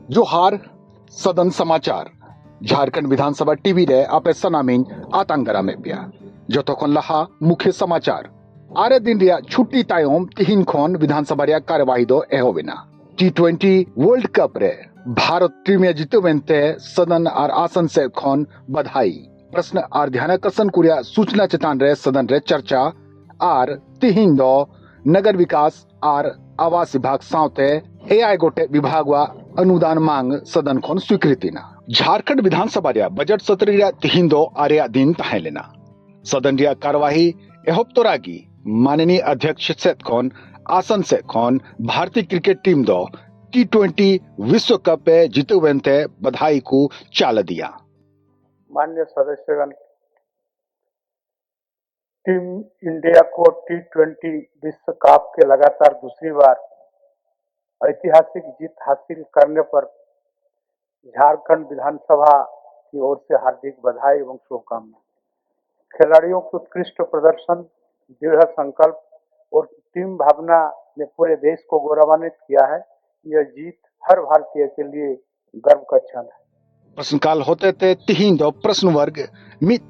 जोहार सदन समाचार झारखंड विधानसभा टीवी रे आपे सनामिन आतंगरा में पिया जो तखन लहा मुख्य समाचार आरे दिन रिया छुट्टी तायम तिहिन खन विधानसभा रिया कार्यवाही दो एहोबिना T20 वर्ल्ड कप रे भारत टीम जीतो वेंते सदन और आसन से खन बधाई प्रश्न और ध्यानाकर्षण कुरिया सूचना चेतान रे सदन रे चर्चा और तिहिन दो नगर विकास और आवास विभाग साउते एआई गोटे विभाग वा अनुदान मांग सदन खन स्वीकृति ना झारखंड विधानसभा रिया बजट सत्र रिया तिहिन दो आर्या दिन तहे लेना सदन रिया कार्यवाही एहोब तोरागी माननीय अध्यक्ष सेत खन आसन से खन भारतीय क्रिकेट टीम दो T20 विश्व कप पे जीते वेंते बधाई को चाल दिया। मान्य सदस्यगण, टीम इंडिया को T20 विश्व कप के लगातार दूसरी बार ऐतिहासिक जीत हासिल करने पर झारखंड विधानसभा की ओर से हार्दिक बधाई एवं शुभकामनाएं। खिलाड़ियों के उत्कृष्ट प्रदर्शन, दृढ़ संकल्प और टीम भावना ने पूरे देश को गौरवान्वित किया है। यह जीत हर भारतीय के लिए गर्व का क्षण है। प्रश्नकाल होते थे तिहिन दो प्रश्न वर्ग मित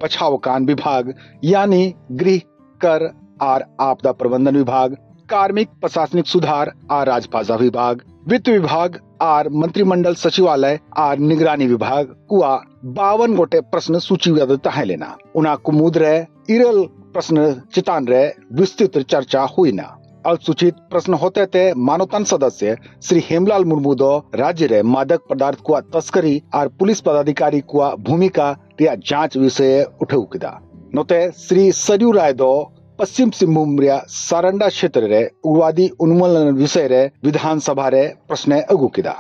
पछावकान विभाग यानी गृह, कर और आपदा प्रबंधन विभाग, कार्मिक प्रशासनिक सुधार और राजभाषा विभाग, वित्त विभाग और मंत्रिमंडल सचिवालय और निगरानी विभाग कुआ 52 गोटे प्रश्न सूचीबद्ध तहे लेना उना कुमुद रे इरल प्रश्न चितान रे विस्तृत चर्चा हुई ना। अल्पसूचित प्रश्न होते थे मानवतान सदस्य श्री हेमलाल मुर्मू दो राज्य रे मादक पदार्थ कुआ तस्करी और पुलिस पदाधिकारी कुआ भूमिका रिया जांच विषय उठेउ किदा नोते श्री सरयू राय दो पश्चिम सिंहभूम रिया सारंडा क्षेत्र रे उग्रवादी उन्मूलन विषय रे विधानसभा रे प्रश्न अगु किदा।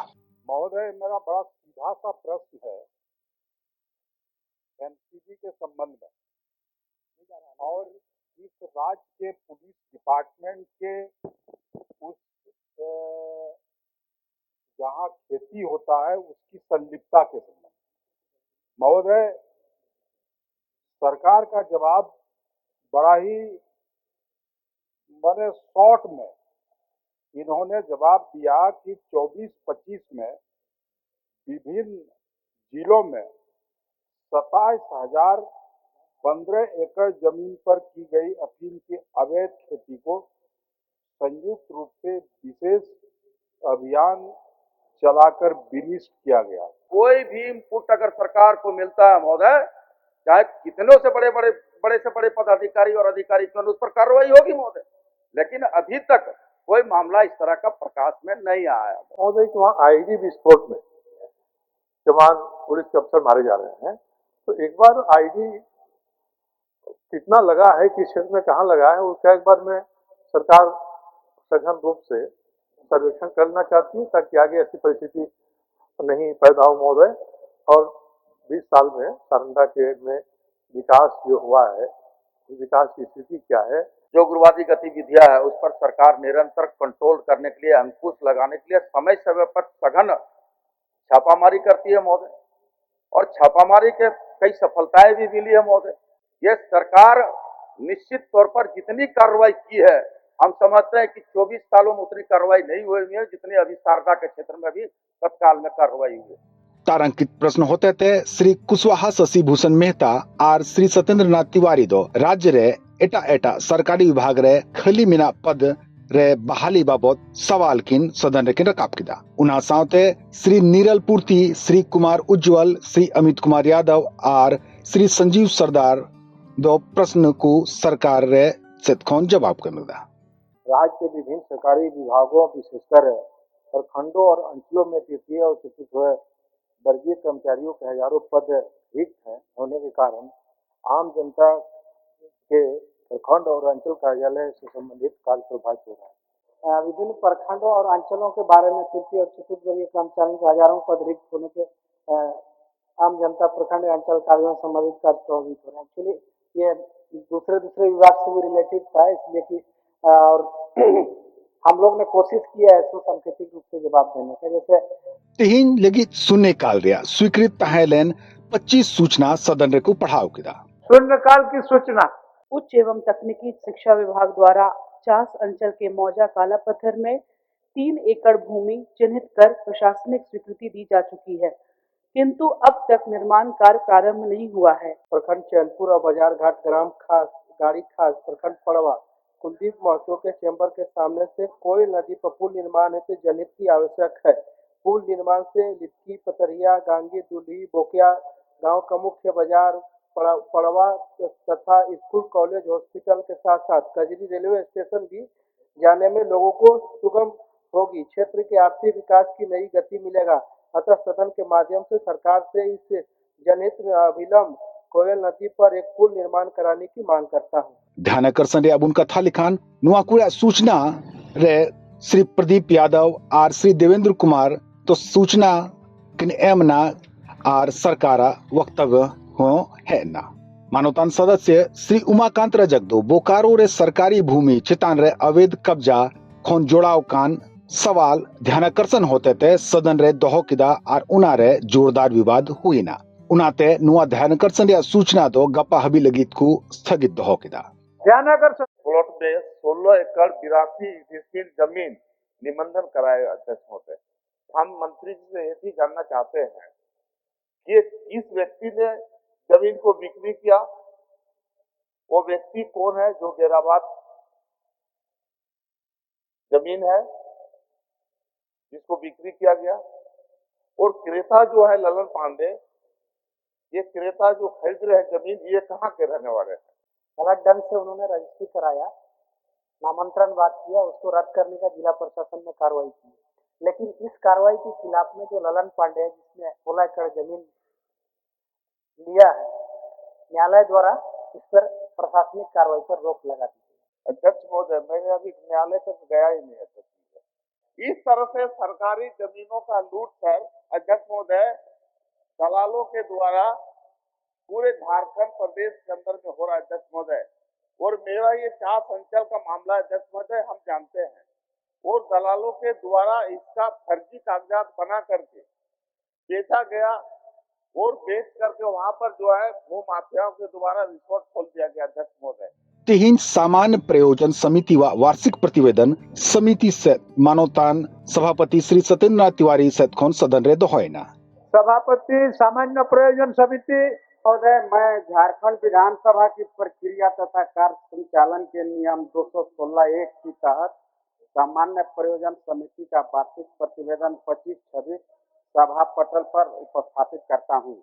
महोदय, मेरा बड़ा सीधा सा प्रश्न है एनसीबी के संबंध में और इस राज्य के पुलिस डिपार्टमेंट के उस जहाँ खेती होता है उसकी संलिप्तता के संबंध में। महोदय, सरकार का जवाब बड़ा ही बड़े शॉर्ट में इन्होंने जवाब दिया कि 24-25 में विभिन्न जिलों में 27,015 एकड़ जमीन पर की गई अफीम की अवैध खेती को संयुक्त रूप से विशेष अभियान चलाकर विनिष्ट किया गया। कोई भी इनपुट अगर सरकार को मिलता है महोदय, चाहे कितनों से बड़े से बड़े पदाधिकारी और अधिकारी क्यों, उस पर कार्रवाई होगी महोदय, लेकिन अभी तक कोई मामला इस तरह का प्रकाश में नहीं आया। महोदय, वहाँ आईडी विस्फोट में जवान पुलिस के अफसर मारे जा रहे हैं, तो एक बार आईडी कितना लगा है, किस क्षेत्र में कहाँ लगा है, उसका एक बार में सरकार सघन रूप से सर्वेक्षण करना चाहती है ताकि आगे ऐसी परिस्थिति नहीं पैदा हो महोदय। और 20 साल में सारंडा के में विकास जो हुआ है, विकास की स्थिति क्या है, जो उग्रवादी गतिविधियां है उस पर सरकार निरंतर कंट्रोल करने के लिए, अंकुश लगाने के लिए समय समय पर सघन छापामारी करती है महोदय, और छापामारी के कई सफलताएं भी मिली है महोदय। ये सरकार निश्चित तौर पर जितनी कार्रवाई की है, हम समझते हैं कि 24 सालों में उतनी कार्रवाई नहीं हुई है जितनी अभी शारदा के क्षेत्र में भी तत्काल में कार्रवाई हुई है। तारांकित प्रश्न होते थे श्री कुशवाहा शशि भूषण मेहता और श्री सत्येंद्र नाथ तिवारी दो राज्य रे एटा सरकारी विभाग रे खाली मीना पद रे बहाली बाबत सवाल किन सदन रे किन रकाब किदा उना साथे श्री नीरल पूर्ति, श्री कुमार उज्जवल, श्री अमित कुमार यादव और श्री संजीव सरदार दो प्रश्न को सरकार रे सेतखोन जवाब करना। राज्य के विभिन्न सरकारी विभागों, विशेषकर प्रखंडों और अंचलों में तृतीय और चतुर्थ वर्गीय कर्मचारियों के हजारों पद रिक्त होने के कारण आम जनता के प्रखंड और अंचल कार्यालय से संबंधित कार्य प्रभावित हो रहा है। विभिन्न प्रखंडों और अंचलों के बारे में तृतीय और चतुर्थ वर्गीय कर्मचारियों के हजारों पद रिक्त होने के आम जनता प्रखंड या अंचल कार्यालयों से संबंधित कार्य प्रभावित हो रहे हैं। एक्चुअली ये दूसरे विभाग से भी रिलेटेड था, इसलिए कि और हम लोग ने कोशिश किया है इसको सांकेतिक रूप से जवाब देने का। जैसे तिहिन लगी सुनने काल रिया स्वीकृत तहेलेन 25 सूचना सदन रे को पढ़ाओ किदा। शून्यकाल की सूचना उच्च एवं तकनीकी शिक्षा विभाग द्वारा चास अंचल के मौजा काला पत्थर में 3 एकड़ भूमि चिन्हित कर प्रशासनिक स्वीकृति दी जा चुकी है, किंतु अब तक निर्माण कार्य प्रारंभ नहीं हुआ है। प्रखंड चैनपुर और बाजार घाट ग्राम खास गाड़ी खास प्रखंड पड़वा कुलदीप महतो के चैम्बर के सामने से कोयल नदी पर पुल निर्माण हेतु जनहित की आवश्यक है। पुल निर्माण से लिटकी पतरिया गांगी दुल्ही बोकिया गांव का मुख्य बाजार पड़वा तथा स्कूल कॉलेज हॉस्पिटल के साथ साथ कजरी रेलवे स्टेशन भी जाने में लोगों को सुगम होगी। क्षेत्र के आर्थिक विकास की नई गति मिलेगा। अतः सदन के माध्यम से सरकार से इस जनहित में अविलंब कोयल नदी पर एक पुल निर्माण कराने की मांग करता हूँ। ध्यान आकर्षण रे अबुन कथा लिखान नुआकुड़ा सूचना रे श्री प्रदीप यादव और श्री देवेंद्र कुमार तो सूचना किन एमना और सरकारा वक्तव्य हो है ना। मानवतान सदस्य श्री उमाकांत रजगदो बोकारो रे सरकारी भूमि चितान रे अवैध कब्जा खोन जोड़ाव कान सवाल ध्यानाकर्षण होते थे सदन रे दोहो किदा और उना रे जोरदार विवाद हुई ना। उनाते नुआ ध्यानाकर्षण या सूचना दो गप्पा हबी लगीत को स्थगित दोहो किदा। ध्यानाकर्षण प्लॉट में 16 एकड़ 82 डिसमिल जमीन निबंधन कराएगा अध्यक्ष महोदय। हम मंत्री जी से यही जानना चाहते हैं कि किस व्यक्ति ने जमीन को बिक्री किया, वो व्यक्ति कौन है जो गैराबाद जमीन है जिसको बिक्री किया गया, और क्रेता जो है ललन पांडे, ये क्रेता जो खरीद रहे हैं जमीन, ये कहाँ के रहने वाले हैं? गलत ढंग से उन्होंने रजिस्ट्री कराया, नामांतरण बात किया, उसको रद्द करने का जिला प्रशासन ने कार्रवाई की। लेकिन इस कार्रवाई के खिलाफ में जो ललन पांडे है जिसने 16 एकड़ जमीन लिया है, न्यायालय द्वारा इस पर प्रशासनिक कार्रवाई पर रोक लगा दी गई। अध्यक्ष महोदय, मैंने अभी न्यायालय तक गया ही नहीं है। इस तरह से सरकारी जमीनों का लूट कर अध्यक्ष महोदय दलालों के द्वारा पूरे झारखंड प्रदेश के अंदर में हो रहा है अध्यक्ष महोदय। और मेरा ये चार संचल का मामला है अध्यक्ष महोदय, हम जानते हैं, और दलालों के द्वारा इसका फर्जी कागजात बना करके बेचा गया और बेच करके वहां पर जो है भू माफियाओं के द्वारा रिसोर्ट खोल दिया गया अध्यक्ष महोदय। तिहिन सामान्य प्रयोजन समिति व वार्षिक प्रतिवेदन समिति से मानवतान सभापति श्री सत्येंद्रनाथ तिवारी सतखोन सदन रे दोहयना। सभापति सामान्य प्रयोजन समिति महोदय, मैं झारखंड विधानसभा की प्रक्रिया तथा कार्य संचालन के नियम 216(1) के तहत सामान्य प्रयोजन समिति का वार्षिक प्रतिवेदन 25-26 सभा पटल पर उपस्थापित करता हूँ।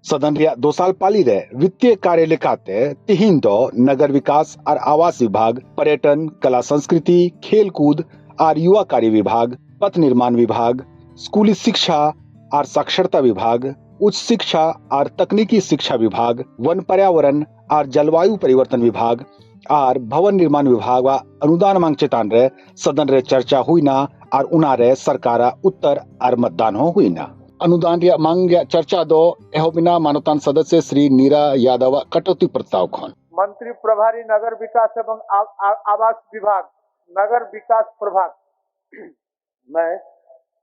सदन रिया 2 साल पाली रे वित्तीय कार्य लेखाते तिहिन दो नगर विकास और आवास विभाग, पर्यटन, कला संस्कृति, खेल कूद और युवा कार्य विभाग, पथ निर्माण विभाग, स्कूली शिक्षा और साक्षरता विभाग, उच्च शिक्षा और तकनीकी शिक्षा विभाग, वन पर्यावरण और जलवायु परिवर्तन विभाग और भवन निर्माण विभाग व अनुदान मांग चेतान रे सदन रे चर्चा हुई ना और उना रे सरकारा उत्तर और मतदान हो हुई ना। अनुदान या मांग या चर्चा दो एहो बिना मानवतान सदस्य श्री नीरा यादव कटौती प्रस्ताव खोन। मंत्री प्रभारी नगर विकास एवं आवास विभाग, नगर विकास प्रभाग, मैं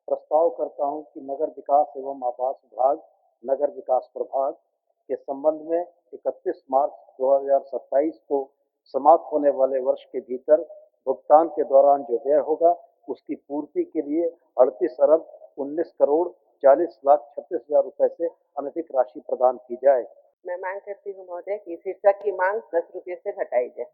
प्रस्ताव करता हूं कि नगर विकास एवं आवास विभाग, नगर विकास प्रभाग के संबंध में 31 मार्च 2027 को समाप्त होने वाले वर्ष के भीतर भुगतान के दौरान जो व्यय होगा उसकी पूर्ति के लिए 38 अरब 19 करोड़ 40 लाख 36 हजार रुपए से अनधिक राशि प्रदान की जाए। मैं मांग करती हूँ महोदय कि शीर्षक की मांग 10 रुपये से घटाई जाए।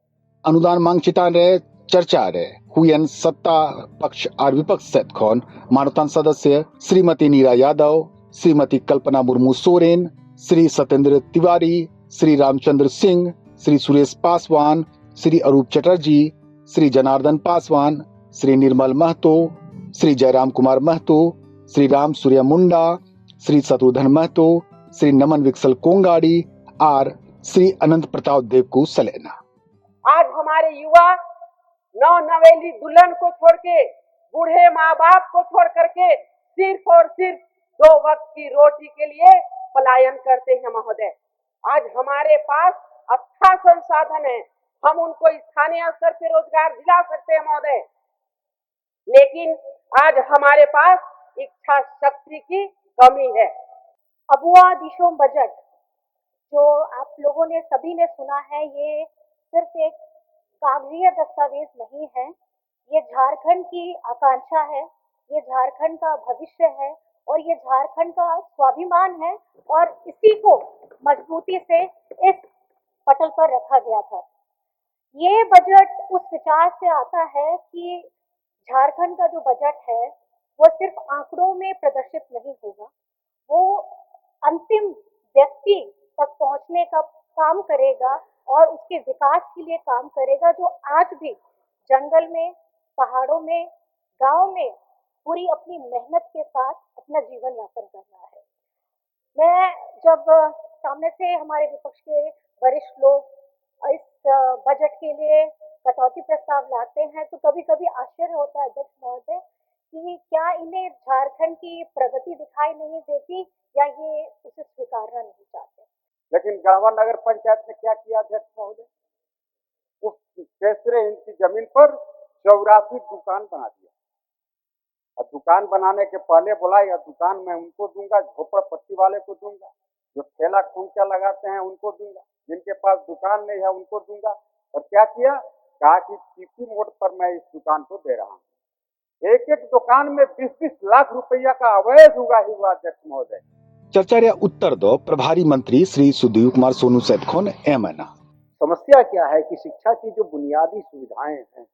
अनुदान मांग चितान रे चर्चा रे हुयन सत्ता पक्ष और विपक्ष सहित खोन मानवतान सदस्य श्रीमती नीरा यादव, श्रीमती कल्पना मुर्मू सोरेन, श्री सत्येंद्र तिवारी, श्री रामचंद्र सिंह, श्री सुरेश पासवान, श्री अरूप चटर्जी, श्री जनार्दन पासवान, श्री निर्मल महतो, श्री जयराम कुमार महतो, श्री राम सूर्य मुंडा, श्री शत्रुघ्न महतो, श्री नमन विकसल कोंगाड़ी और श्री अनंत प्रताप देव को सलेना। आज हमारे युवा नौ नवेली दुल्हन को छोड़ के, बूढ़े माँ बाप को छोड़ करके सिर्फ और सिर्फ 2 वक्त की रोटी के लिए पलायन करते हैं महोदय। आज हमारे पास अच्छा संसाधन है, हम उनको स्थानीय स्तर पे रोजगार दिला सकते हैं महोदय, लेकिन आज हमारे पास इच्छा शक्ति की कमी है। अबुआ दिशोम बजट जो आप लोगों ने सभी ने सुना है, ये सिर्फ एक कागजी दस्तावेज नहीं है, ये झारखंड की आकांक्षा है, ये झारखंड का भविष्य है और ये झारखंड का स्वाभिमान है और इसी को मजबूती से इस पटल पर रखा गया था। ये बजट उस विचार से आता है कि झारखंड का जो बजट है वो सिर्फ आंकड़ों में प्रदर्शित नहीं होगा, वो अंतिम व्यक्ति तक पहुंचने का काम करेगा और उसके विकास के लिए काम करेगा, जो आज भी जंगल में, पहाड़ों में, गांव में पूरी अपनी मेहनत के साथ अपना जीवन यापन कर रहा है। मैं जब सामने से हमारे विपक्ष के वरिष्ठ लोग इस बजट के लिए कटौती प्रस्ताव लाते हैं तो कभी कभी आश्चर्य होता है अध्यक्ष महोदय कि क्या इन्हें झारखंड की प्रगति दिखाई नहीं देती या ये उसे स्वीकारना नहीं चाहते। लेकिन गढ़वा नगर पंचायत ने क्या किया अध्यक्ष महोदय, उस 63 इंच की जमीन पर 84 दुकान बना दिया और दुकान बनाने के पहले बोला यह दुकान मैं उनको दूंगा, झोपड़पट्टी वाले को दूंगा, जो ठेला खुंचा लगाते हैं उनको दूंगा, जिनके पास दुकान नहीं है उनको दूंगा। और क्या किया, कहा कि पीपी मोड पर मैं इस दुकान को दे रहा हूँ। एक एक दुकान में 20-20 लाख रुपया का अवैध हुआ ही हुआ अध्यक्ष महोदय। चर्चा उत्तर दो प्रभारी मंत्री श्री सुधीर कुमार सोनू सैदखोन एमएन। समस्या क्या है कि शिक्षा की जो बुनियादी सुविधाएं हैं,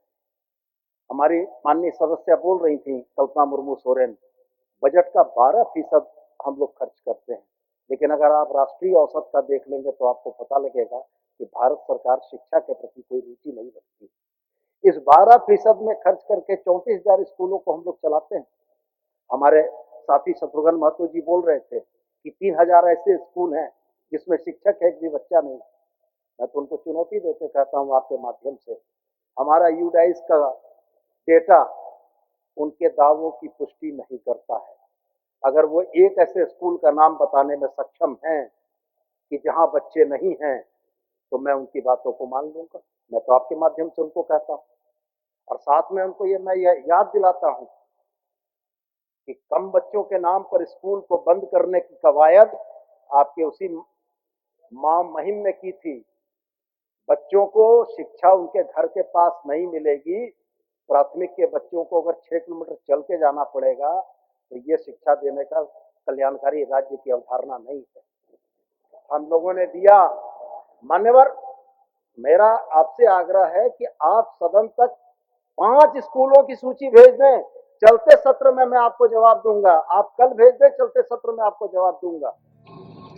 हमारी माननीय सदस्य बोल रही थी कल्पना मुर्मू सोरेन, बजट का 12% हम लोग खर्च करते हैं, लेकिन अगर आप राष्ट्रीय औसत का देख लेंगे तो आपको पता लगेगा कि भारत सरकार शिक्षा के प्रति कोई रुचि नहीं रखती। इस 12% में खर्च करके 34,000 स्कूलों को हम लोग चलाते हैं। हमारे साथी शत्रुघ्न महतो जी बोल रहे थे कि 3,000 ऐसे स्कूल हैं जिसमें शिक्षक एक भी बच्चा नहीं। मैं तो उनको चुनौती देके कहता हूँ आपके माध्यम से, हमारा यूडाइस का डेटा उनके दावों की पुष्टि नहीं करता है। अगर वो एक ऐसे स्कूल का नाम बताने में सक्षम हैं कि जहां बच्चे नहीं हैं तो मैं उनकी बातों को मान लूंगा। मैं तो आपके माध्यम से उनको कहता हूं और साथ में उनको मैं याद दिलाता हूं कि कम बच्चों के नाम पर स्कूल को बंद करने की कवायद आपके उसी मां महिम ने की थी। बच्चों को शिक्षा उनके घर के पास नहीं मिलेगी, प्राथमिक के बच्चों को अगर 6 किलोमीटर चल के जाना पड़ेगा तो ये शिक्षा देने का कल्याणकारी राज्य की अवधारणा नहीं है। हम लोगों ने दिया। मान्यवर, मेरा आपसे आग्रह है कि आप सदन तक 5 स्कूलों की सूची भेज दें। चलते सत्र में मैं आपको जवाब दूंगा। आप कल भेज दें, चलते सत्र में आपको जवाब दूंगा।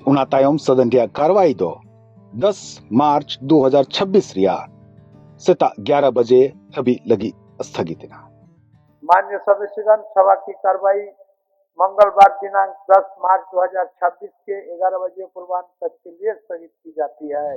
उनातायम सदन कार्रवाई दो 10 मार्च 2026 रिया सेता 11 बजे अभी लगी स्थगित। मान्य सदस्यगण, सभा की कार्रवाई मंगलवार दिनांक 10 मार्च 2026 के 11 बजे पूर्वाह्न तक के लिए स्थगित की जाती है।